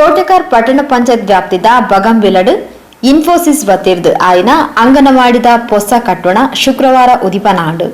ಕೋಟೆಕಾರ್ ಪಟ್ಟಣ ಪಂಚಾಯತ್ ವ್ಯಾಪ್ತಿದ ಬಗಂವಿಲಡ್ ಇನ್ಫೋಸಿಸ್ ವತಿರ್ದು ಆಯ್ನ ಅಂಗನವಾಡಿದ ಪೊಸ ಕಟ್ಟೋಣ ಶುಕ್ರವಾರ ಉದಿಪನಾಂಡು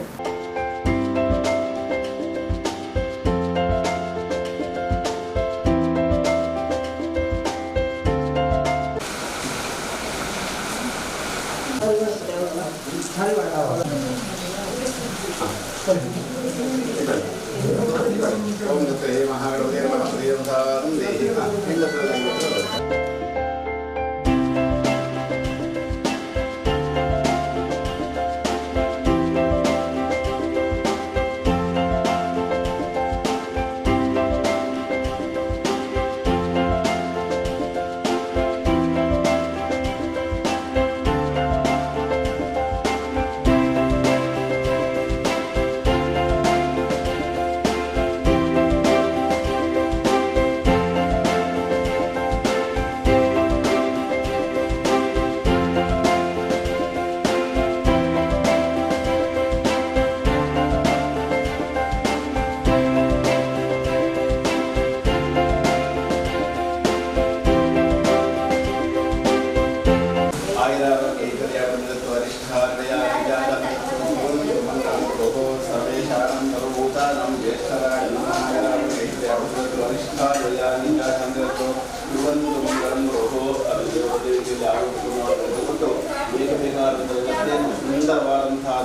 ಸುಂದರವಾದಂತಹ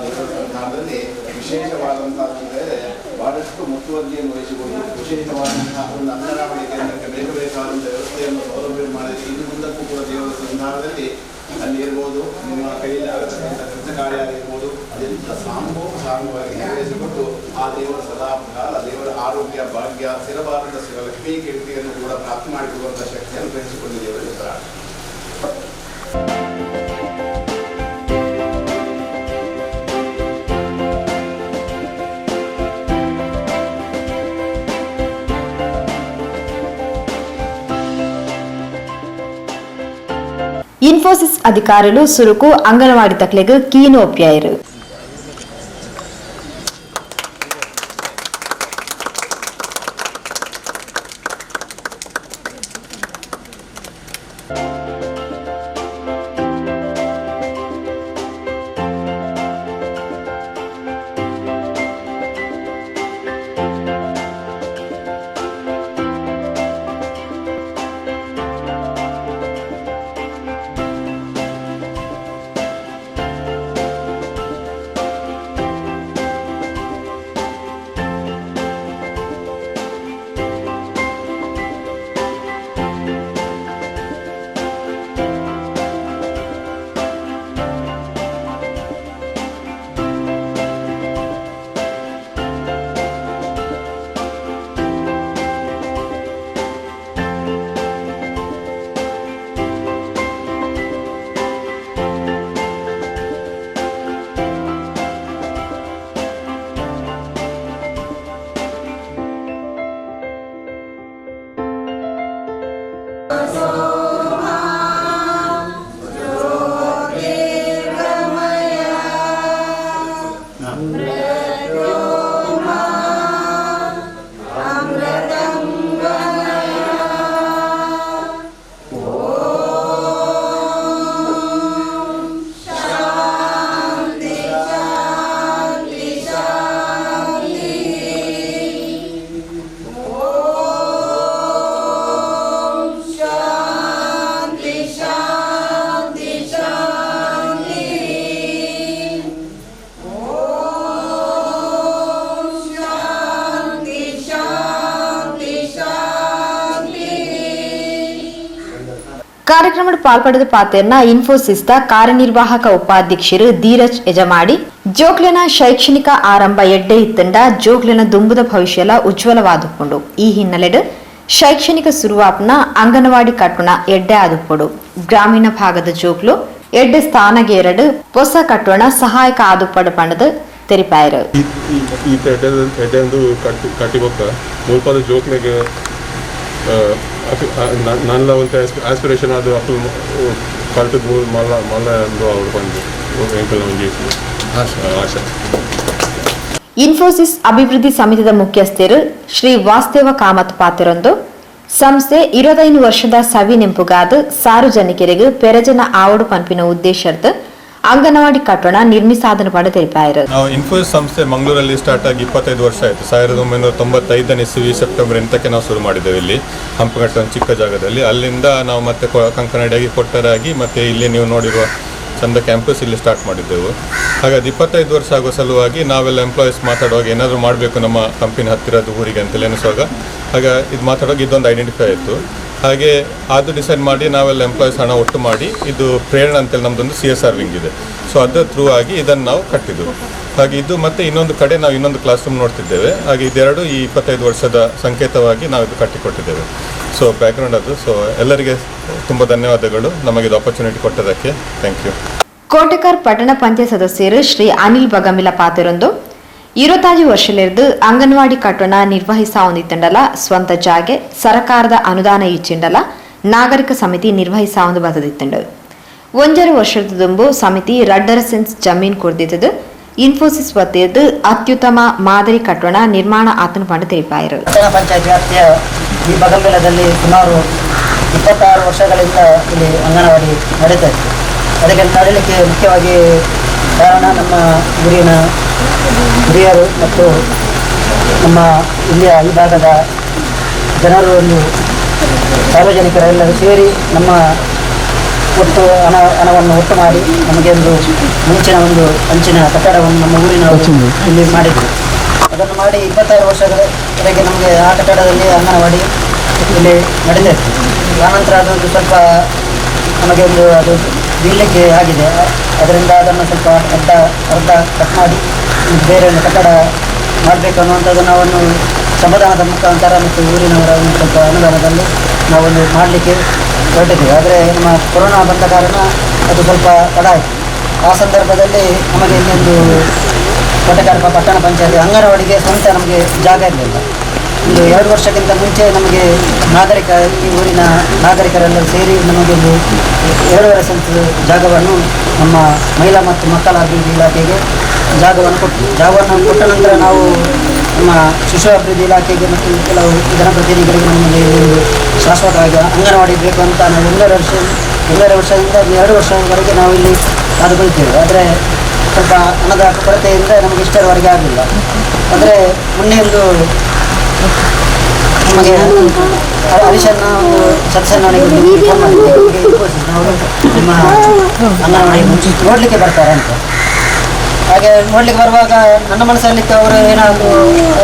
ವಿಶೇಷವಾದಂತಹ ಬಹಳಷ್ಟು ಮುತುವರ್ಜಿಯನ್ನು ವಹಿಸಿಕೊಂಡು ವಿಶೇಷವಾದಂತಹ ಒಂದು ಅಂಗನವಾಡಿ ಕೇಂದ್ರಕ್ಕೆ ಬೇಕಾದಂತಹ ವ್ಯವಸ್ಥೆಯನ್ನು ಸೌಲಭ್ಯ ಮಾಡಿದರೆ ಇನ್ನು ಮುಂದಕ್ಕೂ ಕೂಡ ದೇವರ ಸಂಧಾನದಲ್ಲಿ ಅಲ್ಲಿ ಇರ್ಬೋದು, ನಿಮ್ಮ ಕೈಯಲ್ಲಿ ಆಗತಕ್ಕಂಥ ಕೆಲಸ ಕಾರ್ಯ ಆಗಿರ್ಬೋದು, ಅದೆಂತ ಸಾಂಗವಾಗಿ ನೆರವೇರಿಸಿಕೊಂಡು ಆ ದೇವರ ಸದಾಕಾಲ ದೇವರ ಆರೋಗ್ಯ ಭಾಗ್ಯ ಸ್ಥಿರವಾದ ಲಕ್ಷ್ಮೀ ಕೀರ್ತಿಯನ್ನು ಕೂಡ ಪ್ರಾಪ್ತಿ ಮಾಡಿಕೊಳ್ಳುವಂತಹ ಶಕ್ತಿಯನ್ನು ಗ್ರಹಿಸಿಕೊಂಡು ದೇವರ ಹೆಸರ ఇన్ఫోసిస్ అధికారులు సురుకు అంగన్వాడీ తక్లెగు కీను ఒప్పారు. ಕಾರ್ಯಕ್ರಮದ ಪಾಲ್ಪಡೆದ ಪಾತೆರ್ನ ಇನ್ಫೋಸಿಸ್ದ ಕಾರ್ಯನಿರ್ವಾಹಕ ಉಪಾಧ್ಯಕ್ಷರು ಧೀರಜ್ ಯಜಮಾಡಿ ಜೋಕ್ಲೆನ ಶೈಕ್ಷಣಿಕ ಆರಂಭ ಎಡ್ಡೆ ಇತ್ತಂಡ ಜೋಕ್ಲೆನ ದುಂಬುದ ಭವಿಷ್ಯಲ ಉಜ್ವಲವಾದುಕೊಂಡು ಈ ಹಿನ್ನೆಲೆಡ್ ಶೈಕ್ಷಣಿಕ ಶುರುವಾಪ್ನ ಅಂಗನವಾಡಿ ಕಟ್ಟುಣ ಎಡ್ಡೆ ಆದುಕೊಂಡು ಗ್ರಾಮೀಣ ಭಾಗದ ಜೋಕ್ಲು ಎಡ್ಡೆ ಸ್ಥಾನಗೇರಡು ಹೊಸ ಕಟ್ಟೋಣ ಸಹಾಯಕ ಆದುಪಡು ಪಂಡದು ತೆರಿಪಾಯರು. ಈ ಎಡ್ಡೆಂದು ಕಟ್ಟಿಬೊಕ್ಕ ಮುಲ್ಪದ ಜೋಕ್ಲೆಗೆ ನನ್ನ ಒಂದು ಆಸ್ಪಿರೇಷನ್ ಅದು ಅಪ್ಪು ಕಲ್ತದ ಮೂಲ ಮಲ್ಲ ಎಂದು ಅವ್ರು ಬಂದು ಎಂಕಲ್ ಒಂದು ಆಶೆ. ಇನ್ಫೋಸಿಸ್ ಅಭಿವೃದ್ಧಿ ಸಮಿತಿಯ ಮುಖ್ಯಸ್ಥರು ಶ್ರೀ ವಾಸ್ತವ ಕಾಮತ್ ಪಾತ್ರರೊಂದು ಸಂಸ್ಥೆ 25 ವರ್ಷದ ಸವಿ ನೆಂಪುಗಾದ ಸಾರ್ವಜನಿಕರಿಗೆ ಪೆರಜನ ಆವಡು ಪಂಪಿನ ಉದ್ದೇಶರ್ಥ ಅಂಗನವಾಡಿ ಕಟ್ಟಡ ನಿರ್ಮಿಸಾದನ ಪಡ ತಿಳಿಪಾಯಿರು. ನಾವು ಇನ್ಫೋಸಿಸ್ ಸಂಸ್ಥೆ ಮಂಗಳೂರಲ್ಲಿ ಸ್ಟಾರ್ಟ್ ಆಗಿ 25 ವರ್ಷ ಆಯಿತು. 1995 ಇಸ್ವಿ ಸೆಪ್ಟೆಂಬರ್ 8ಕ್ಕೆ ನಾವು ಶುರು ಮಾಡಿದ್ದೇವೆ ಇಲ್ಲಿ ಹಂಪಘಟ್ಟ ಒಂದು ಚಿಕ್ಕ ಜಾಗದಲ್ಲಿ. ಅಲ್ಲಿಂದ ನಾವು ಮತ್ತೆ ಕಂಕನಾಡಿಯಾಗಿ ಕೊಟ್ಟರಾಗಿ ಮತ್ತೆ ಇಲ್ಲಿ ನೀವು ನೋಡಿರುವ ಚಂದ ಕ್ಯಾಂಪಸ್ ಇಲ್ಲಿ ಸ್ಟಾರ್ಟ್ ಮಾಡಿದ್ದೆವು. ಹಾಗಾಗಿ 25 ವರ್ಷ ಆಗುವ ಸಲುವಾಗಿ ನಾವೆಲ್ಲ ಎಂಪ್ಲಾಯೀಸ್ ಮಾತಾಡುವಾಗ ಏನಾದರೂ ಮಾಡಬೇಕು ನಮ್ಮ ಕಂಪನಿ ಹತ್ತಿರದ ಊರಿಗೆ ಅಂತೇಳಿ ಎನಿಸುವಾಗ ಆಗ ಇದು ಮಾತಾಡುವಾಗ ಇದೊಂದು ಐಡೆಂಟಿಫೈ ಆಯಿತು. ಹಾಗೆ ಅದು ಡಿಸೈಡ್ ಮಾಡಿ ನಾವೆಲ್ಲ ಎಂಪ್ಲಾಯೀಸ್ ಹಣ ಒಟ್ಟು ಮಾಡಿ ಇದು ಪ್ರೇರಣಾ ಅಂತೇಳಿ ನಮ್ಮದೊಂದು CSR ವಿಂಗ್ ಇದೆ. ಸೊ ಅದರ ಥ್ರೂ ಆಗಿ ಇದನ್ನು ನಾವು ಕಟ್ಟಿದ್ದು. ಹಾಗೆ ಇದು ಮತ್ತು ಇನ್ನೊಂದು ಕಡೆ ನಾವು ಇನ್ನೊಂದು ಕ್ಲಾಸ್ ರೂಮ್ ನೋಡ್ತಿದ್ದೇವೆ. ಹಾಗೆ ಇದೆರಡು ಈ 25 ವರ್ಷದ ಸಂಕೇತವಾಗಿ ನಾವು ಇದು ಕಟ್ಟಿಕೊಟ್ಟಿದ್ದೇವೆ. ಸೊ ಬ್ಯಾಕ್ಗ್ರೌಂಡ್ ಅದು. ಸೊ ಎಲ್ಲರಿಗೆ ತುಂಬ ಧನ್ಯವಾದಗಳು ನಮಗೆ ಇದು ಆಪರ್ಚುನಿಟಿ ಕೊಟ್ಟದಕ್ಕೆ. Thank you. ಕೋಟೆಕರ್ ಪಟ್ಟಣ ಪಂಚಾಯತ್ ಸದಸ್ಯರು ಶ್ರೀ ಅನಿಲ್ ಬಗಮಿಲ ಪಾತಿರೊಂದು 25 ವರ್ಷಲಿರ್ದು ಅಂಗನವಾಡಿ ಕಟ್ಟಡ ನಿರ್ವಹಿಸಾವುದಿತ್ತಂಡಲ ಸ್ವಂತ ಜಾಗೆ ಸರ್ಕಾರದ ಅನುದಾನ ಇಚ್ಚಿಂಡಲ ನಾಗರಿಕ ಸಮಿತಿ ನಿರ್ವಹಿಸಾವುದು ಬದದಿತ್ತಂಡು. 1 ವರ್ಷದ ದುಂಬು ಸಮಿತಿ ರಡ್ಡರ ಸೆನ್ಸ್ ಜಮೀನ್ ಕೊಡ್ದಿದ್ದು ಇನ್ಫೋಸಿಸ್ ವತಿಯದ್ದು ಅತ್ಯುತ್ತಮ ಮಾದರಿ ಕಟ್ಟಡ ನಿರ್ಮಾಣ ಆತನ ಪಂಡ ತಿಳಿಪಾಯಿರು. ಪಟ್ಟಣ ಪಂಚಾಯತ್ ವ್ಯಾಪ್ತಿಯ ಈ ಬಗಂಬೆಲದಲ್ಲಿ ಸುಮಾರು 26 ವರ್ಷಗಳಿಂದ ಇಲ್ಲಿ ಅಂಗನವಾಡಿ ನಡೀತಾ ಇತ್ತು. ಅದಕ್ಕೆ ನಡೀಲಿಕ್ಕೆ ಮುಖ್ಯವಾಗಿ ಕಾರಣ ನಮ್ಮ ಊರಿನ ಹಿರಿಯರು ಮತ್ತು ನಮ್ಮ ಇಲ್ಲಿಯ ಈ ಭಾಗದ ಜನರು ಒಂದು ಸಾರ್ವಜನಿಕರೆಲ್ಲರೂ ಸೇರಿ ನಮ್ಮ ಒಟ್ಟು ಹಣವನ್ನು ಒಟ್ಟು ಮಾಡಿ ನಮಗೆ ಒಂದು ಮುಂಚಿನ ಒಂದು ಅಂಚಿನ ಕಟ್ಟಡವನ್ನು ನಮ್ಮ ಊರಿನ ಇಲ್ಲಿ ಮಾಡಿದ್ರು. ಅದನ್ನು ಮಾಡಿ 26 ವರ್ಷಗಳವರೆಗೆ ನಮಗೆ ಆ ಕಟ್ಟಡದಲ್ಲಿ ಅಂಗನವಾಡಿ ಇಲ್ಲಿ ನಡೀತಾ ಇತ್ತು. ಆನಂತರ ಅದೊಂದು ಸ್ವಲ್ಪ ನಮಗೆ ಒಂದು ಅದು ಬೀಳಲಿಕ್ಕೆ ಆಗಿದೆ. ಅದರಿಂದ ಅದನ್ನು ಸ್ವಲ್ಪ ಅರ್ಧ ಕಟ್ ಮಾಡಿ ಬೇರೆ ಒಂದು ಕಟ್ಟಡ ಮಾಡಬೇಕು ಅನ್ನುವಂಥದ್ದು ನಾವನ್ನು ಸಮಾಧಾನದ ಮುಖಾಂತರ ಮತ್ತು ಊರಿನವರ ಒಂದು ಸ್ವಲ್ಪ ಅನುದಾನದಲ್ಲಿ ನಾವೊಂದು ಮಾಡಲಿಕ್ಕೆ ಹೊರಟಿದ್ದೀವಿ. ಆದರೆ ನಮ್ಮ ಕೊರೋನಾ ಬಂದ ಕಾರಣ ಅದು ಸ್ವಲ್ಪ ತಡ ಆಯಿತು. ಆ ಸಂದರ್ಭದಲ್ಲಿ ನಮಗೆ ಇನ್ನೊಂದು ಕೋಟೆಕರ್ ಪಟ್ಟಣ ಪಂಚಾಯತ್ ಅಂಗನವಾಡಿಗೆ ಸ್ವಂತ ನಮಗೆ ಜಾಗ ಇರಲಿಲ್ಲ. ಒಂದು 2 ವರ್ಷಕ್ಕಿಂತ ಮುಂಚೆ ನಮಗೆ ಈ ಊರಿನ ನಾಗರಿಕರೆಲ್ಲರೂ ಸೇರಿ ನಮಗೊಂದು 2.5 ಸೆಂಟ್ ಜಾಗವನ್ನು ನಮ್ಮ ಮಹಿಳಾ ಮತ್ತು ಮಕ್ಕಳ ಅಭಿವೃದ್ಧಿ ಇಲಾಖೆಗೆ ಜಾಗವನ್ನು ಕೊಟ್ಟ ನಂತರ ನಾವು ನಮ್ಮ ಶಿಶು ಅಭಿವೃದ್ಧಿ ಇಲಾಖೆಗೆ ಮತ್ತು ಕೆಲವು ಜನಪ್ರತಿನಿಧಿಗಳಿಗೆ ನಮಗೆ ಒಂದು ಶಾಶ್ವತವಾಗಿ ಅಂಗನವಾಡಿ ಬೇಕು ಅಂತ ನಾವು 2 ವರ್ಷದಿಂದ 2 ವರ್ಷದವರೆಗೆ ನಾವು ಇಲ್ಲಿ ಕಾದುಕೊಳ್ತೇವೆ. ಆದರೆ ಸ್ವಲ್ಪ ಹಣದ ಕೊರತೆಯಿಂದ ನಮಗೆ ಇಷ್ಟರವರೆಗೆ ಆಗಲಿಲ್ಲ. ಅಂದರೆ ಮೊನ್ನೆ ಒಂದು ನಮಗೆ ಹರೀಶನ್ನ ಒಂದು ಸತ್ಸಂಗನಿಗೆ ಫೋನ್ ಮಾಡಿದ್ದೆ, ನಾವು ನಿಮ್ಮ ಅಂಗನವಾಡಿ ನೋಡಲಿಕ್ಕೆ ಬರ್ತಾರೆ ಅಂತ. ಹಾಗೆ ನೋಡಲಿಕ್ಕೆ ಬರುವಾಗ ನನ್ನ ಮನಸ್ಸಲ್ಲಿತ್ತು ಅವರು ಏನಾದರೂ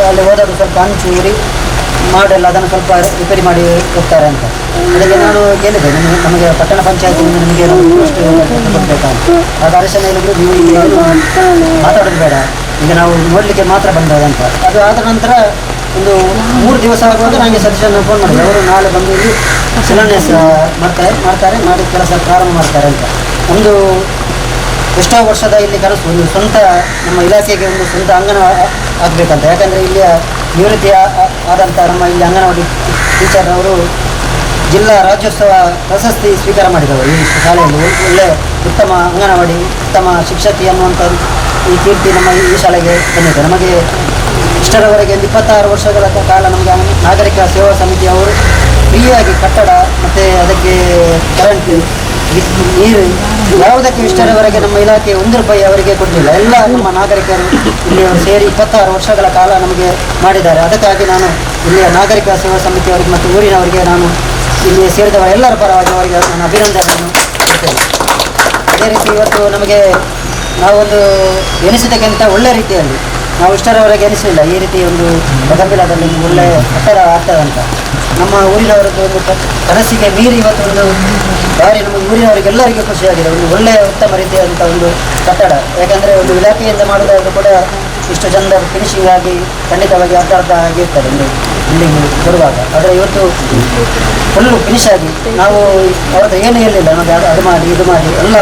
ಅಲ್ಲಿ ಹೋದಾಗ ಸ್ವಲ್ಪ ಹಂಚು ಉರಿ ಮಾಡಲ್ಲ ಅದನ್ನು ಸ್ವಲ್ಪ ರಿಪೇರಿ ಮಾಡಿ ಹೋಗ್ತಾರೆ ಅಂತ. ಅದಕ್ಕೆ ನಾನು ಕೇಳಿದೆ, ನಮಗೆ ಪಟ್ಟಣ ಪಂಚಾಯತಿನಿಂದ ನಮಗೆ ಅಷ್ಟು ಕೊಡಬೇಕಂತ. ಆಗ ಹರೀಶನ್ನ ಹೇಳಿದ್ರು, ನೀವು ಇಲ್ಲಿ ಏನು ಮಾತಾಡೋದು ಬೇಡ, ಈಗ ನಾವು ನೋಡಲಿಕ್ಕೆ ಮಾತ್ರ ಬಂದದಂತ. ಅದು ಆದ ನಂತರ ಒಂದು 3 ದಿವಸ ಆಗುವಾಗ ನನಗೆ ಸತೀಶನ್ನ ಫೋನ್ ಮಾಡಿದೆ, ಅವರು ನಾಳೆ ಬಂದು ಇಲ್ಲಿ ಶಿಲಾನ್ಯಾಸ ಮಾಡ್ತಾರೆ ಮಾಡಿ ಕೆಲಸ ಪ್ರಾರಂಭ ಮಾಡ್ತಾರೆ ಅಂತ. ಒಂದು ಎಷ್ಟೋ ವರ್ಷದ ಇಲ್ಲಿ ಕನಸು, ಒಂದು ಸ್ವಂತ ನಮ್ಮ ಇಲಾಖೆಗೆ ಒಂದು ಸ್ವಂತ ಅಂಗನ ಆಗಬೇಕಂತ. ಯಾಕಂದರೆ ಇಲ್ಲಿಯ ನಿವೃತ್ತಿ ಆದಂಥ ನಮ್ಮ ಇಲ್ಲಿ ಅಂಗನವಾಡಿ ಟೀಚರ್ ಅವರು ಜಿಲ್ಲಾ ರಾಜ್ಯೋತ್ಸವ ಪ್ರಶಸ್ತಿ ಸ್ವೀಕಾರ ಮಾಡಿದವರು. ಈ ಶಾಲೆಯಲ್ಲಿ ಒಳ್ಳೆ ಉತ್ತಮ ಅಂಗನವಾಡಿ ಉತ್ತಮ ಶಿಕ್ಷಕಿ ಅನ್ನುವಂಥ ಈ ಕೀರ್ತಿ ನಮ್ಮ ಈ ಶಾಲೆಗೆ ಬಂದಿದೆ. ನಮಗೆ ಇಷ್ಟರವರೆಗೆ 26 ವರ್ಷಗಳ ಕಾಲ ನಮಗೆ ನಾಗರಿಕ ಸೇವಾ ಸಮಿತಿ ಅವರು ಫ್ರೀಯಾಗಿ ಕಟ್ಟಡ ಮತ್ತು ಅದಕ್ಕೆ ಕರೆಂಟ್ ನೀರು ಯಾವುದಕ್ಕೆ ಇಷ್ಟರವರೆಗೆ ನಮ್ಮ ಇಲಾಖೆ 1 ರೂಪಾಯಿ ಅವರಿಗೆ ಕೊಡಲಿಲ್ಲ. ಎಲ್ಲ ನಮ್ಮ ನಾಗರಿಕರು ಇಲ್ಲಿ ಸೇರಿ 26 ವರ್ಷಗಳ ಕಾಲ ನಮಗೆ ಮಾಡಿದ್ದಾರೆ. ಅದಕ್ಕಾಗಿ ನಾನು ಇಲ್ಲಿಯ ನಾಗರಿಕ ಸೇವಾ ಸಮಿತಿಯವರಿಗೆ ಮತ್ತು ಊರಿನವರಿಗೆ ನಾನು ಇಲ್ಲಿ ಸೇರಿದವರ ಎಲ್ಲರ ಪರವಾಗಿ ಅವರಿಗೆ ನಾನು ಅಭಿನಂದನೆಯನ್ನು ಕೊಡ್ತೇನೆ. ಅದೇ ರೀತಿ ಇವತ್ತು ನಮಗೆ ನಾವೊಂದು ಎನಿಸಿದ್ದಕ್ಕಿಂತ ಒಳ್ಳೆಯ ರೀತಿಯಲ್ಲಿ ನಾವು ಇಷ್ಟರವರೆಗೆ ಎನಿಸಲಿಲ್ಲ ಈ ರೀತಿ ಒಂದು ಬಗಂಬಿಲದಲ್ಲಿ ಒಳ್ಳೆ ಕಟ್ಟಡ ಆಗ್ತದಂತ. ನಮ್ಮ ಊರಿನವರದ್ದು ಒಂದು ಕನಸಿಗೆ ಮೀರಿ ಇವತ್ತು ಒಂದು ಬಾರಿ ನಮ್ಮ ಊರಿನವರಿಗೆಲ್ಲರಿಗೂ ಖುಷಿಯಾಗಿದೆ. ಒಂದು ಒಳ್ಳೆಯ ಉತ್ತಮ ರೀತಿಯಾದಂಥ ಒಂದು ಕಟ್ಟಡ. ಯಾಕಂದರೆ ಒಂದು ಇಲಾಖೆಯಿಂದ ಮಾಡೋದಾದರೂ ಕೂಡ ಇಷ್ಟು ಚಂದ ಫಿನಿಶಿಂಗ್ ಆಗಿ ಖಂಡಿತವಾಗಿ ಅರ್ಧ ಆಗಿರ್ತದೆ ಒಂದು ಬಿಲ್ಡಿಂಗ್ ಕೊಡುವಾಗ. ಆದರೆ ಇವತ್ತು ಫುಲ್ಲು ಫಿನಿಶ್ ಆಗಿ ನಾವು ಅವ್ರದ್ದು ಏನೂ ಹೇಳಿಲ್ಲ, ನಮಗೆ ಅದು ಮಾಡಿ ಇದು ಮಾಡಿ ಎಲ್ಲ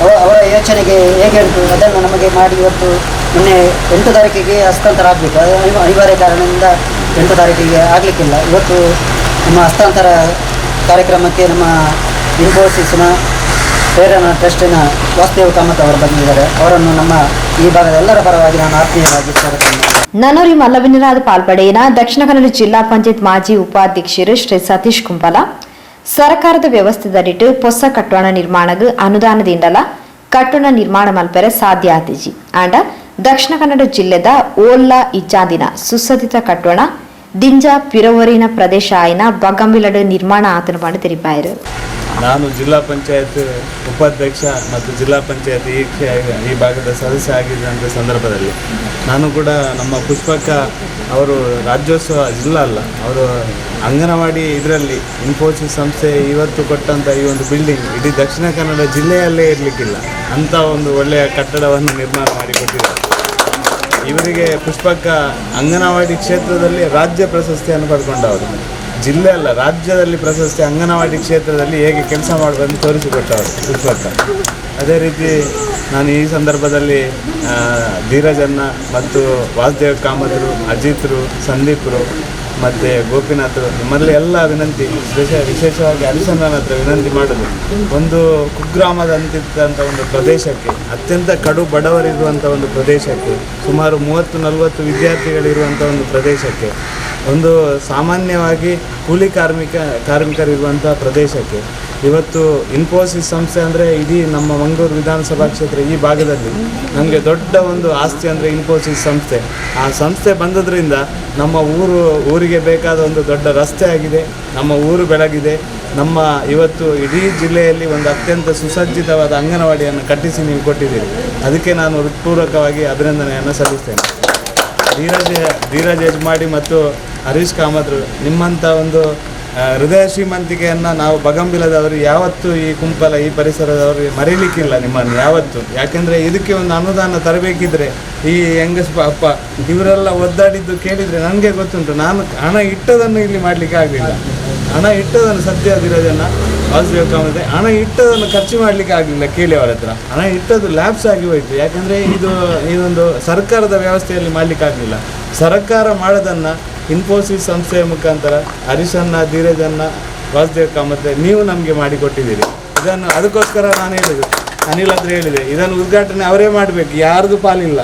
ಅವರ ಯೋಚನೆಗೆ ಹೇಗೆ ಉಂಟು ಅದನ್ನು ನಮಗೆ ಮಾಡಿ ಇವತ್ತು ಮೊನ್ನೆ 8 ತಾರೀಕಿಗೆ ಹಸ್ತಾಂತರ ಆಗಬೇಕು. ಅನಿವಾರ್ಯ ಕಾರಣದಿಂದ 8 ತಾರೀಕಿಗೆ ಆಗಲಿಕ್ಕಿಲ್ಲ. ಇವತ್ತು ನಮ್ಮ ಹಸ್ತಾಂತರ ಕಾರ್ಯಕ್ರಮಕ್ಕೆ ನಮ್ಮ ಇನ್ಫೋಸಿಸ್ನ ಪ್ರೇರಣಾ ಟ್ರಸ್ಟಿನ ವಾಸುದೇವ ಕಾಮತ್ ಅವರು ಬಂದಿದ್ದಾರೆ. ಅವರನ್ನು ನಮ್ಮ ಈ ಭಾಗದ ಎಲ್ಲರ ಪರವಾಗಿ ನಾನು ಆತ್ಮೀಯವಾಗಿ ಸ್ವಾಗತ ಮಾಡ್ತೀನಿ. ನನೂರಿ ಮಲ್ಲವಿನರಾದ ಪಾಲ್ಪಡೆಯಿನ ದಕ್ಷಿಣ ಕನ್ನಡ ಜಿಲ್ಲಾ ಪಂಚಾಯತ್ ಮಾಜಿ ಉಪಾಧ್ಯಕ್ಷರು ಶ್ರೀ ಸತೀಶ್ ಕುಂಪಲ ಸರ್ಕಾರದ ವ್ಯವಸ್ಥೆದಲ್ಲಿಟ್ಟು ಹೊಸ ಕಟ್ಟಡ ನಿರ್ಮಾಣಕ್ಕೆ ಅನುದಾನದಿಂದಲ ಕಟ್ಟಡ ನಿರ್ಮಾಣ ಮಲ್ಪರೆ ಸಾಧ್ಯ ಆತಿಜಿ ಆಂಡ ದಕ್ಷಿಣ ಕನ್ನಡ ಜಿಲ್ಲೆದ ಓಲ್ಲ ಇಚ್ಚಾದಿನ ಸುಸಜ್ಜಿತ ಕಟ್ಟಡ ದಿಂಜ ಪಿರವರಿನ ಪ್ರದೇಶ ಆಯ್ನ ಬಗಂಬಿಲಡ್ ನಿರ್ಮಾಣ ಆತನ ಮಾಡಿ ತೆರಿಪಾಯರು. ನಾನು ಜಿಲ್ಲಾ ಪಂಚಾಯತ್ ಉಪಾಧ್ಯಕ್ಷ ಮತ್ತು ಜಿಲ್ಲಾ ಪಂಚಾಯತ್ ಈ ಭಾಗದ ಸದಸ್ಯ ಆಗಿದ್ದಂಥ ಸಂದರ್ಭದಲ್ಲಿ ನಾನು ಕೂಡ ನಮ್ಮ ಪುಷ್ಪಕ್ಕ ಅವರು ರಾಜ್ಯೋತ್ಸವ ಜಿಲ್ಲಾ ಅಲ್ಲ, ಅವರು ಅಂಗನವಾಡಿ ಇದರಲ್ಲಿ ಇನ್ಫೋಸಿಸ್ ಸಂಸ್ಥೆ ಇವತ್ತು ಕೊಟ್ಟಂಥ ಈ ಒಂದು ಬಿಲ್ಡಿಂಗ್ ಇಡೀ ದಕ್ಷಿಣ ಕನ್ನಡ ಜಿಲ್ಲೆಯಲ್ಲೇ ಇರಲಿಕ್ಕಿಲ್ಲ ಅಂಥ ಒಂದು ಒಳ್ಳೆಯ ಕಟ್ಟಡವನ್ನು ನಿರ್ಮಾಣ ಮಾಡಿಕೊಟ್ಟಿದ್ದಾರೆ. ಇವರಿಗೆ ಪುಷ್ಪಕ್ಕ ಅಂಗನವಾಡಿ ಕ್ಷೇತ್ರದಲ್ಲಿ ರಾಜ್ಯ ಪ್ರಶಸ್ತಿಯನ್ನು ಪಡ್ಕೊಂಡವರು. ಜಿಲ್ಲೆ ಅಲ್ಲ, ರಾಜ್ಯದಲ್ಲಿ ಪ್ರಶಸ್ತಿ ಅಂಗನವಾಡಿ ಕ್ಷೇತ್ರದಲ್ಲಿ ಹೇಗೆ ಕೆಲಸ ಮಾಡಬೇಕಂತ ತೋರಿಸಿಕೊಟ್ಟವರು ಪುಷ್ಪಕ್ಕ. ಅದೇ ರೀತಿ ನಾನು ಈ ಸಂದರ್ಭದಲ್ಲಿ ಧೀರಜನ್ನ ಮತ್ತು ವಾಸುದೇವ್ ಕಾಮತ್ರು, ಅಜಿತ್ರು, ಸಂದೀಪ್ರು ಮತ್ತು ಗೋಪಿನಾಥ್ ನಿಮ್ಮಲ್ಲಿ ಎಲ್ಲ ವಿನಂತಿ, ವಿಶೇಷವಾಗಿ ಹರಿಚಂದ್ರನ ಹತ್ರ ವಿನಂತಿ ಮಾಡೋದು, ಒಂದು ಕುಗ್ರಾಮದಂತಿದ್ದಂಥ ಒಂದು ಪ್ರದೇಶಕ್ಕೆ, ಅತ್ಯಂತ ಕಡು ಬಡವರಿರುವಂಥ ಒಂದು ಪ್ರದೇಶಕ್ಕೆ, ಸುಮಾರು 30-40 ವಿದ್ಯಾರ್ಥಿಗಳಿರುವಂಥ ಒಂದು ಪ್ರದೇಶಕ್ಕೆ, ಒಂದು ಸಾಮಾನ್ಯವಾಗಿ ಕೂಲಿ ಕಾರ್ಮಿಕರಿರುವಂಥ ಪ್ರದೇಶಕ್ಕೆ ಇವತ್ತು ಇನ್ಫೋಸಿಸ್ ಸಂಸ್ಥೆ ಅಂದರೆ ಇಡೀ ನಮ್ಮ ಮಂಗಳೂರು ವಿಧಾನಸಭಾ ಕ್ಷೇತ್ರ ಈ ಭಾಗದಲ್ಲಿ ನಮಗೆ ದೊಡ್ಡ ಒಂದು ಆಸ್ತಿ ಅಂದರೆ ಇನ್ಫೋಸಿಸ್ ಸಂಸ್ಥೆ. ಆ ಸಂಸ್ಥೆ ಬಂದದ್ರಿಂದ ನಮ್ಮ ಊರಿಗೆ ಬೇಕಾದ ಒಂದು ದೊಡ್ಡ ರಸ್ತೆ ಆಗಿದೆ, ನಮ್ಮ ಊರು ಬೆಳಗಿದೆ. ನಮ್ಮ ಇವತ್ತು ಇಡೀ ಜಿಲ್ಲೆಯಲ್ಲಿ ಒಂದು ಅತ್ಯಂತ ಸುಸಜ್ಜಿತವಾದ ಅಂಗನವಾಡಿಯನ್ನು ಕಟ್ಟಿಸಿ ನೀವು ಕೊಟ್ಟಿದ್ದೀರಿ. ಅದಕ್ಕೆ ನಾನು ಹೃತ್ಪೂರ್ವಕವಾಗಿ ಅಭಿನಂದನೆಯನ್ನು ಸಲ್ಲಿಸ್ತೇನೆ. ಧೀರಜ್ ಯಜಮಾಡಿ ಮತ್ತು ಹರೀಶ್ ಕಾಮತ್ರು ನಿಮ್ಮಂಥ ಒಂದು ಹೃದಯ ಶ್ರೀಮಂತಿಕೆಯನ್ನು ನಾವು ಬಗಂಬಿಲದವರು ಯಾವತ್ತೂ ಈ ಕುಂಪಲ ಈ ಪರಿಸರದವರು ಮರೀಲಿಕ್ಕಿಲ್ಲ ನಿಮ್ಮನ್ನು ಯಾವತ್ತು. ಯಾಕೆಂದರೆ ಇದಕ್ಕೆ ಒಂದು ಅನುದಾನ ತರಬೇಕಿದ್ರೆ ಈ ಹೆಂಗಸ್ ಅಪ್ಪ ಇವರೆಲ್ಲ ಒದ್ದಾಡಿದ್ದು ಕೇಳಿದರೆ ನನಗೆ ಗೊತ್ತುಂಟು. ನಾನು ಹಣ ಇಟ್ಟದನ್ನು ಇಲ್ಲಿ ಮಾಡಲಿಕ್ಕೆ ಆಗಲಿಲ್ಲ. ಹಣ ಇಟ್ಟದನ್ನು ಸದ್ಯ ಧೀರಜನ್ನು ವಾಸುದೇವ ಕಾಮತೆ ಹಣ ಇಟ್ಟದನ್ನು ಖರ್ಚು ಮಾಡಲಿಕ್ಕೆ ಆಗಲಿಲ್ಲ. ಕೇಳಿ ಅವರ ಹತ್ರ ಹಣ ಇಟ್ಟದ್ದು ಲ್ಯಾಬ್ಸ್ ಆಗಿ ಹೋಯಿತು. ಯಾಕೆಂದರೆ ಇದೊಂದು ಸರ್ಕಾರದ ವ್ಯವಸ್ಥೆಯಲ್ಲಿ ಮಾಡಲಿಕ್ಕಾಗಲಿಲ್ಲ. ಸರ್ಕಾರ ಮಾಡೋದನ್ನು ಇನ್ಫೋಸಿಸ್ ಸಂಸ್ಥೆಯ ಮುಖಾಂತರ ಹರೀಶನ್ನ, ಧೀರಜನ್ನ, ವಾಸುದೇವ ಕಾಮತೆ ನೀವು ನಮಗೆ ಮಾಡಿಕೊಟ್ಟಿದ್ದೀರಿ. ಇದನ್ನು ಅದಕ್ಕೋಸ್ಕರ ನಾನು ಅನಿಲ್ ಹತ್ರ ಹೇಳಿದೆ, ಇದನ್ನು ಉದ್ಘಾಟನೆ ಅವರೇ ಮಾಡಬೇಕು, ಯಾರ್ದು ಪಾಲಿಲ್ಲ.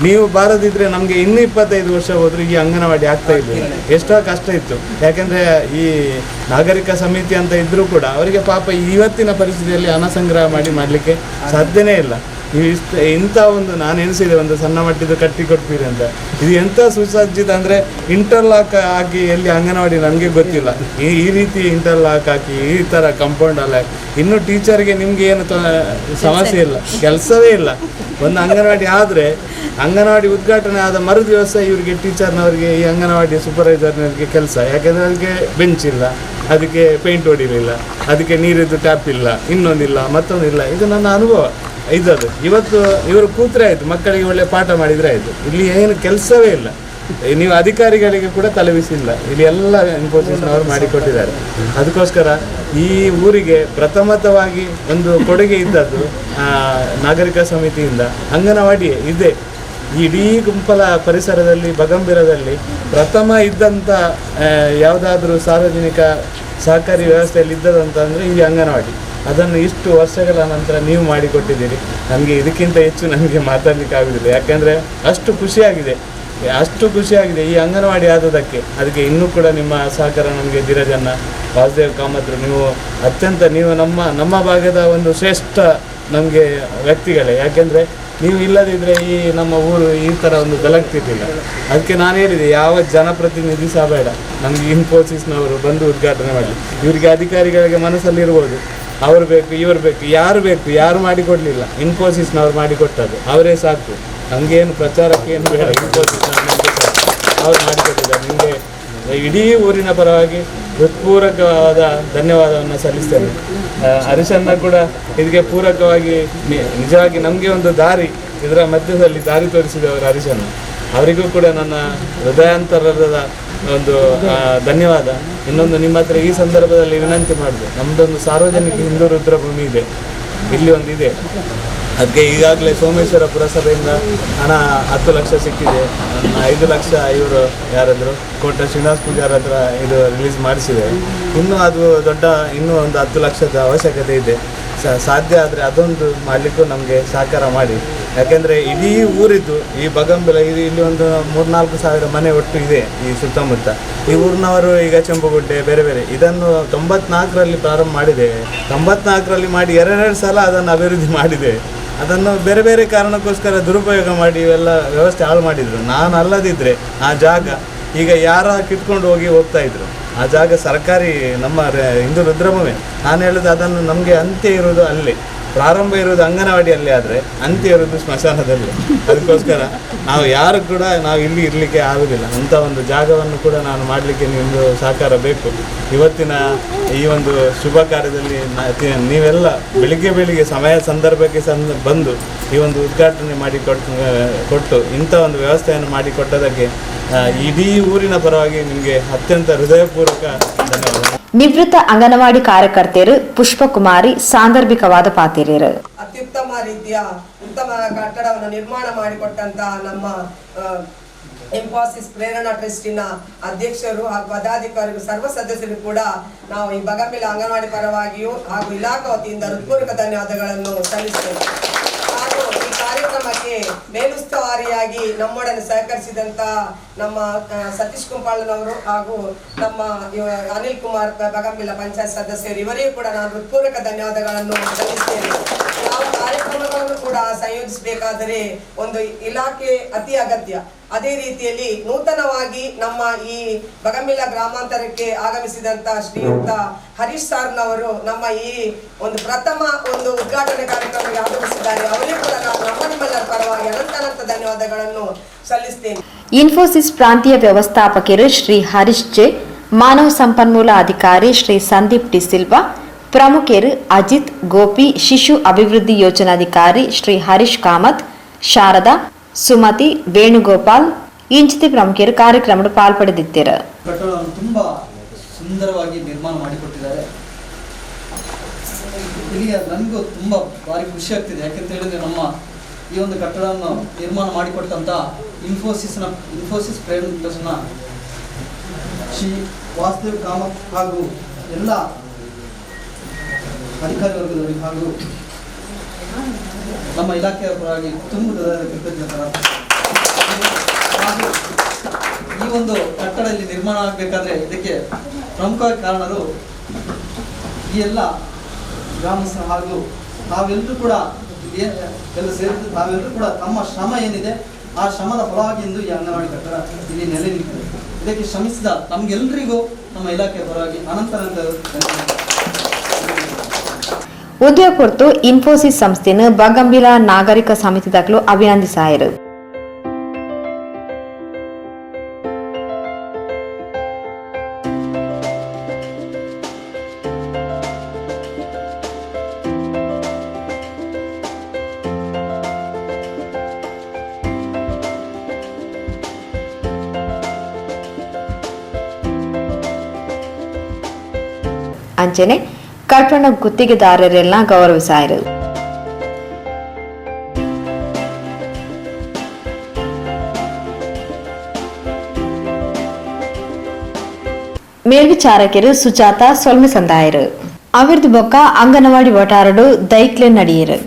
ನೀವು ಬಾರದಿದ್ದರೆ ನಮಗೆ ಇನ್ನೂ 25 ವರ್ಷ ಹೋದರೂ ಈ ಅಂಗನವಾಡಿ ಆಗ್ತಾ ಇರಲಿಲ್ಲ. ಎಷ್ಟೋ ಕಷ್ಟ ಇತ್ತು. ಯಾಕೆಂದರೆ ಈ ನಾಗರಿಕ ಸಮಿತಿ ಅಂತ ಇದ್ದರೂ ಕೂಡ ಅವರಿಗೆ ಪಾಪ ಇವತ್ತಿನ ಪರಿಸ್ಥಿತಿಯಲ್ಲಿ ಹಣ ಸಂಗ್ರಹ ಮಾಡಲಿಕ್ಕೆ ಸಾಧ್ಯನೇ ಇಲ್ಲ. ಇಂಥ ಒಂದು ನಾನು ಎನಿಸಿದೆ ಒಂದು ಸಣ್ಣ ಮಟ್ಟಿದ ಕಟ್ಟಿಕೊಡ್ತೀರಿ ಅಂತ. ಇದು ಎಂಥ ಸುಸಜ್ಜಿತ ಅಂದರೆ ಇಂಟರ್ಲಾಕ್ ಹಾಕಿ ಎಲ್ಲಿ ಅಂಗನವಾಡಿ ನನಗೆ ಗೊತ್ತಿಲ್ಲ. ಈ ರೀತಿ ಇಂಟರ್ಲಾಕ್ ಹಾಕಿ ಈ ಥರ ಕಾಂಪೌಂಡ್ ಅಲ್ಲ. ಇನ್ನು ಟೀಚರ್ಗೆ ನಿಮಗೆ ಏನು ಸಮಸ್ಯೆ ಇಲ್ಲ, ಕೆಲಸವೇ ಇಲ್ಲ. ಒಂದು ಅಂಗನವಾಡಿ ಆದರೆ ಅಂಗನವಾಡಿ ಉದ್ಘಾಟನೆ ಆದ ಮರು ದಿವಸ ಇವರಿಗೆ ಟೀಚರ್ನವರಿಗೆ ಈ ಅಂಗನವಾಡಿ ಸೂಪರ್ವೈಸರ್ನವರಿಗೆ ಕೆಲಸ. ಯಾಕೆಂದರೆ ಅದಕ್ಕೆ ಬೆಂಚ್ ಇಲ್ಲ, ಅದಕ್ಕೆ ಪೇಂಟ್ ಹೊಡಿಲಿಲ್ಲ, ಅದಕ್ಕೆ ನೀರಿದ್ದು ಟ್ಯಾಪ್ ಇಲ್ಲ, ಇನ್ನೊಂದಿಲ್ಲ, ಮತ್ತೊಂದಿಲ್ಲ. ಇದು ನನ್ನ ಅನುಭವ. ಇದದು ಇವತ್ತು ಇವರು ಕೂತ್ರೆ ಆಯಿತು, ಮಕ್ಕಳಿಗೆ ಒಳ್ಳೆ ಪಾಠ ಮಾಡಿದರೆ ಆಯಿತು. ಇಲ್ಲಿ ಏನು ಕೆಲಸವೇ ಇಲ್ಲ. ನೀವು ಅಧಿಕಾರಿಗಳಿಗೆ ಕೂಡ ತಲೆಬಿಸಿಲ್ಲ. ಇಲ್ಲಿ ಎಲ್ಲ ಇನ್ಫೋಸಿಸ್ನವರು ಮಾಡಿಕೊಟ್ಟಿದ್ದಾರೆ. ಅದಕ್ಕೋಸ್ಕರ ಈ ಊರಿಗೆ ಪ್ರಥಮತವಾಗಿ ಒಂದು ಕೊಡುಗೆ ಇದ್ದದ್ದು ನಾಗರಿಕ ಸಮಿತಿಯಿಂದ ಅಂಗನವಾಡಿ ಇದೆ. ಇಡೀ ಗುಂಪಲ ಪರಿಸರದಲ್ಲಿ ಬಗಂಬಿರದಲ್ಲಿ ಪ್ರಥಮ ಇದ್ದಂಥ ಯಾವುದಾದ್ರೂ ಸಾರ್ವಜನಿಕ ಸಹಕಾರಿ ವ್ಯವಸ್ಥೆಯಲ್ಲಿ ಇದ್ದದಂತಂದರೆ ಈ ಅಂಗನವಾಡಿ. ಅದನ್ನು ಇಷ್ಟು ವರ್ಷಗಳ ನಂತರ ನೀವು ಮಾಡಿಕೊಟ್ಟಿದ್ದೀರಿ. ನನಗೆ ಇದಕ್ಕಿಂತ ಹೆಚ್ಚು ನನಗೆ ಮಾತಾಡಲಿಕ್ಕೆ ಆಗೋದಿಲ್ಲ. ಯಾಕೆಂದರೆ ಅಷ್ಟು ಖುಷಿಯಾಗಿದೆ ಈ ಅಂಗನವಾಡಿ ಆದದಕ್ಕೆ. ಅದಕ್ಕೆ ಇನ್ನೂ ಕೂಡ ನಿಮ್ಮ ಸಹಕಾರ ನಮಗೆ ಧೀರಜನ್ನ, ವಾಸುದೇವ್ ಕಾಮತ್ರು ನೀವು ನಮ್ಮ ಭಾಗದ ಒಂದು ಶ್ರೇಷ್ಠ ನಮಗೆ ವ್ಯಕ್ತಿಗಳೇ. ಯಾಕೆಂದರೆ ನೀವು ಇಲ್ಲದಿದ್ದರೆ ಈ ನಮ್ಮ ಊರು ಈ ಥರ ಒಂದು ಬೆಳಗ್ತಿರ್ಲಿಲ್ಲ. ಅದಕ್ಕೆ ನಾನು ಹೇಳಿದೆ, ಯಾವ ಜನಪ್ರತಿನಿಧಿ ಸಹ ಬೇಡ, ನಮಗೆ ಇನ್ಫೋಸಿಸ್ನವರು ಬಂದು ಉದ್ಘಾಟನೆ ಮಾಡಲಿ. ಇವರಿಗೆ ಅಧಿಕಾರಿಗಳಿಗೆ ಮನಸ್ಸಲ್ಲಿರ್ಬೋದು, ಅವರು ಬೇಕು ಇವರು ಬೇಕು, ಯಾರು ಮಾಡಿಕೊಡ್ಲಿಲ್ಲ. ಇನ್ಫೋಸಿಸ್ನವ್ರು ಮಾಡಿಕೊಟ್ಟದ್ದು ಅವರೇ ಸಾಕು. ನಮಗೇನು ಪ್ರಚಾರಕ್ಕೆ ಏನು ಬೇಡ, ಇನ್ಫೋಸಿಸ್ನವ್ರು ಅವ್ರು ಮಾಡಿಕೊಟ್ಟಿದ್ದಾರೆ. ನಿಮಗೆ ಇಡೀ ಊರಿನ ಪರವಾಗಿ ಹೃತ್ಪೂರ್ವಕವಾದ ಧನ್ಯವಾದವನ್ನು ಸಲ್ಲಿಸ್ತೇನೆ. ಹರೀಶನ್ನ ಕೂಡ ಇದಕ್ಕೆ ಪೂರಕವಾಗಿ ನಿಜವಾಗಿ ನಮಗೆ ಒಂದು ದಾರಿ, ಇದರ ಮಧ್ಯದಲ್ಲಿ ದಾರಿ ತೋರಿಸಿದವರು ಹರೀಶನ್ನ. ಅವರಿಗೂ ಕೂಡ ನನ್ನ ಹೃದಯಾಂತರದ ಒಂದು ಧನ್ಯವಾದ. ಇನ್ನೊಂದು ನಿಮ್ಮ ಹತ್ರ ಈ ಸಂದರ್ಭದಲ್ಲಿ ವಿನಂತಿ ಮಾಡಿದೆ, ನಮ್ಮದೊಂದು ಸಾರ್ವಜನಿಕ ಹಿಂದೂ ರುದ್ರಭೂಮಿ ಇದೆ, ಇಲ್ಲಿ ಒಂದಿದೆ. ಅದಕ್ಕೆ ಈಗಾಗಲೇ ಸೋಮೇಶ್ವರ ಪುರಸಭೆಯಿಂದ ಹಣ 10 ಲಕ್ಷ ಸಿಕ್ಕಿದೆ. 5 ಲಕ್ಷ ಇವರು ಯಾರಾದರೂ ಕೋಟ ಶ್ರೀನಿವಾಸ ಪೂಜಾರ ಹತ್ರ ಇದು ರಿಲೀಸ್ ಮಾಡಿಸಿದೆ. ಇನ್ನೂ ಅದು ಇನ್ನೂ ಒಂದು 10 ಲಕ್ಷದ ಅವಶ್ಯಕತೆ ಇದೆ. ಸಾಧ್ಯ ಆದರೆ ಅದೊಂದು ಮಾಡಲಿಕ್ಕೂ ನಮಗೆ ಸಹಕಾರ ಮಾಡಿ. ಯಾಕೆಂದರೆ ಇಡೀ ಊರಿದ್ದು ಈ ಬಗಂಬೆಲ ಇಲ್ಲಿ ಒಂದು 3-4 ಸಾವಿರ ಮನೆ ಒಟ್ಟು ಇದೆ ಈ ಸುತ್ತಮುತ್ತ. ಈ ಊರಿನವರು ಈಗ ಚೆಂಬುಗುಡ್ಡೆ ಬೇರೆ ಬೇರೆ ಇದನ್ನು 94ರಲ್ಲಿ ಪ್ರಾರಂಭ ಮಾಡಿದ್ದೇವೆ. 94ರಲ್ಲಿ ಮಾಡಿ 2 ಸಲ ಅದನ್ನು ಅಭಿವೃದ್ಧಿ ಮಾಡಿದ್ದೇವೆ. ಅದನ್ನು ಬೇರೆ ಬೇರೆ ಕಾರಣಕ್ಕೋಸ್ಕರ ದುರುಪಯೋಗ ಮಾಡಿ ಇವೆಲ್ಲ ವ್ಯವಸ್ಥೆ ಹಾಳು ಮಾಡಿದರು. ನಾನು ಅಲ್ಲದಿದ್ದರೆ ಆ ಜಾಗ ಈಗ ಯಾರ ಕಿತ್ಕೊಂಡು ಹೋಗ್ತಾ ಇದ್ರು. ಆ ಜಾಗ ಸರ್ಕಾರಿ ನಮ್ಮ ಹಿಂದೂ ರುದ್ರಭೂಮಿ. ನಾನು ಹೇಳೋದು ಅದನ್ನು ನಮಗೆ ಅಂತ್ಯ ಇರೋದು ಅಲ್ಲಿ, ಪ್ರಾರಂಭ ಇರೋದು ಅಂಗನವಾಡಿಯಲ್ಲಿ, ಆದರೆ ಅಂತ್ಯ ಇರೋದು ಸ್ಮಶಾನದಲ್ಲಿ. ಅದಕ್ಕೋಸ್ಕರ ನಾವು ಯಾರು ಕೂಡ ನಾವು ಇಲ್ಲಿ ಇರಲಿಕ್ಕೆ ಆಗೋದಿಲ್ಲ. ಅಂಥ ಒಂದು ಜಾಗವನ್ನು ಕೂಡ ನಾನು ಮಾಡಲಿಕ್ಕೆ ನಿಮ್ಮದು ಸಹಕಾರ ಬೇಕು. ಇವತ್ತಿನ ಈ ಒಂದು ಶುಭ ಕಾರ್ಯದಲ್ಲಿ ನೀವೆಲ್ಲ ಬೆಳಿಗ್ಗೆ ಸಮಯ ಸಂದರ್ಭಕ್ಕೆ ಬಂದು ಈ ಒಂದು ಉದ್ಘಾಟನೆ ಕೊಟ್ಟು ಇಂಥ ಒಂದು ವ್ಯವಸ್ಥೆಯನ್ನು ಮಾಡಿಕೊಟ್ಟದಕ್ಕೆ ಇಡೀ ಊರಿನ ಪರವಾಗಿ ನಿಮಗೆ ಅತ್ಯಂತ ಹೃದಯಪೂರ್ವಕ ಧನ್ಯವಾದ. ನಿವೃತ್ತ ಅಂಗನವಾಡಿ ಕಾರ್ಯಕರ್ತೆಯರು ಪುಷ್ಪಕುಮಾರಿ ಸಾಂದರ್ಭಿಕವಾದ ಪಾತಿರೇರು. ಅತ್ಯುತ್ತಮ ರೀತಿಯ ಉತ್ತಮ ಕಟ್ಟಡವನ್ನು ನಿರ್ಮಾಣ ಮಾಡಿಕೊಟ್ಟಂತಹ ನಮ್ಮ ಇನ್ಫೋಸಿಸ್ ಪ್ರೇರಣಾ ಟ್ರಸ್ಟಿನ ಅಧ್ಯಕ್ಷರು ಹಾಗೂ ಪದಾಧಿಕಾರಿಗಳು ಸರ್ವ ಸದಸ್ಯರು ಕೂಡ ನಾವು ಈ ಬಗಂಬೆಲ ಅಂಗನವಾಡಿ ಪರವಾಗಿಯೂ ಹಾಗೂ ಇಲಾಖಾ ವತಿಯಿಂದ ಹೃತ್ಪೂರ್ವಕ ಧನ್ಯವಾದಗಳನ್ನು ಸಲ್ಲಿಸುತ್ತೇವೆ. ಹಾಗೂ ಈ ಕಾರ್ಯಕ್ರಮಕ್ಕೆ ಮೇಲುಸ್ತುವಾರಿಯಾಗಿ ನಮ್ಮೊಡನೆ ಸಹಕರಿಸಿದಂತ ನಮ್ಮ ಸತೀಶ್ ಕುಂಪಾಳನವರು ಹಾಗೂ ನಮ್ಮ ಅನಿಲ್ ಕುಮಾರ್ ಬಗಂಬೆಲ ಪಂಚಾಯತ್ ಸದಸ್ಯರು, ಇವರಿಗೂ ಕೂಡ ನಾನು ಹೃತ್ಪೂರ್ವಕ ಧನ್ಯವಾದಗಳನ್ನು ಸಲ್ಲಿಸ್ತೇನೆ. ಯಾವ ಕಾರ್ಯಕ್ರಮಗಳನ್ನು ಕೂಡ ಸಂಯೋಜಿಸಬೇಕಾದರೆ ಒಂದು ಇಲಾಖೆ ಅತಿ ಅಗತ್ಯ. ಅದೇ ರೀತಿಯಲ್ಲಿ ನೂತನವಾಗಿ ನಮ್ಮ ಈ ಬಗಂಬೆಲ ಗ್ರಾಮಾಂತರಕ್ಕೆ ಆಗಮಿಸಿದಂತ ಶ್ರೀಯುಕ್ತ ಹರೀಶ್ ಸಾರ್ನವರು ನಮ್ಮ ಈ ಒಂದು ಪ್ರಥಮ ಒಂದು ಉದ್ಘಾಟನೆ ಕಾರ್ಯಕ್ರಮಕ್ಕೆ ಆಗಮಿಸಿದ್ದಾರೆ. ಅವರಿಗೂ ಕೂಡ ನಾವು ನಿಮ್ಮೆಲ್ಲರ ಪರವಾಗಿ ಅನಂತ ಧನ್ಯವಾದಗಳನ್ನು ಸಲ್ಲಿಸ್ತೇನೆ. ಇನ್ಫೋಸಿಸ್ ಪ್ರಾಂತೀಯ ವ್ಯವಸ್ಥಾಪಕರು ಶ್ರೀ ಹರೀಶ್ ಜೆ, ಮಾನವ ಸಂಪನ್ಮೂಲ ಅಧಿಕಾರಿ ಶ್ರೀ ಸಂದೀಪ್ ಟಿ ಸಿಲ್ವಾ, ಪ್ರಮುಖರು ಅಜಿತ್, ಗೋಪಿ, ಶಿಶು ಅಭಿವೃದ್ಧಿ ಯೋಜನಾಧಿಕಾರಿ ಶ್ರೀ ಹರೀಶ್ ಕಾಮತ್, ಶಾರದಾ, ಸುಮತಿ, ವೇಣುಗೋಪಾಲ್ ಇಂಚಿತಿ ಪ್ರಮುಖರು ಕಾರ್ಯಕ್ರಮದ ಪಾಲ್ಪಡೆದಿದ್ದರು. ಕಟ್ಟಡವನ್ನು ತುಂಬಾ ಸುಂದರವಾಗಿ ನಿರ್ಮಾಣ ಮಾಡಿಕೊಟ್ಟಿದ್ದಾರೆ. ಇಲ್ಲಿಗೆ ನನಗೂ ತುಂಬಾ ಭಾರಿ ಖುಷಿ ಆಗ್ತಿದೆ. ಯಾಕೆಂತ ಹೇಳಿದ್ರೆ ನಮ್ಮ ಈ ಒಂದು ಕಟ್ಟಡವನ್ನು ನಿರ್ಮಾಣ ಮಾಡಿಕೊಟ್ಟಂತ ಇನ್ಫೋಸಿಸ್ ಪ್ರೇರಣಾ ಶ್ರೀ ವಾಸುದೇವ್ ಕಾಮತ್ ಹಾಗೂ ಎಲ್ಲ ಅಧಿಕಾರಿ ವರ್ಗದವರಿಗೆ ಹಾಗೂ ನಮ್ಮ ಇಲಾಖೆಯ ಪರವಾಗಿ ತುಂಬ ಕೃತಜ್ಞತೆ. ಹಾಗೂ ಈ ಒಂದು ಕಟ್ಟಡ ಇಲ್ಲಿ ನಿರ್ಮಾಣ ಆಗಬೇಕಾದ್ರೆ ಇದಕ್ಕೆ ಪ್ರಮುಖ ಕಾರಣರು ಈ ಎಲ್ಲ ಗ್ರಾಮಸ್ಥರು ಹಾಗೂ ನಾವೆಲ್ಲರೂ ಕೂಡ ಎಲ್ಲ ಸೇರಿದ್ದು ನಾವೆಲ್ಲರೂ ಕೂಡ ತಮ್ಮ ಶ್ರಮ ಏನಿದೆ ಆ ಶ್ರಮದ ಫಲವಾಗಿ ಎಂದು ಈ ಅಂಗನವಾಡಿ ಕಟ್ಟಡ ಇಲ್ಲಿ ನೆಲೆ ನಿಂತಿದೆ. ಇದಕ್ಕೆ ಶ್ರಮಿಸಿದ ನಮ್ಗೆಲ್ಲರಿಗೂ ನಮ್ಮ ಇಲಾಖೆಯ ಪರವಾಗಿ ಅನಂತ ಉದ್ಯೋಗ ಕೊರತು ಇನ್ಫೋಸಿಸ್ ಸಂಸ್ಥೆಯನ್ನು ಬಗಂಬೆಲ ನಾಗರಿಕ ಸಮಿತಿದಾಗಲೂ ಅಭಿನಂದಿಸಾಯಿರು. ಅಂಚನೆ ಕಟ್ಟಡ ಗುತ್ತಿಗೆದಾರರೆಲ್ಲ ಗೌರವಿಸಾಯಿರು. ಮೇಲ್ವಿಚಾರಕರು ಸುಜಾತ ಸೊಲ್ಮೆ ಸಂದಾಯರು. ಅವಿರ್ದು ಬೊಕ್ಕ ಅಂಗನವಾಡಿ ಒಟಾರಡು ದೈಕ್ಲೆ ನಡಿಯರು.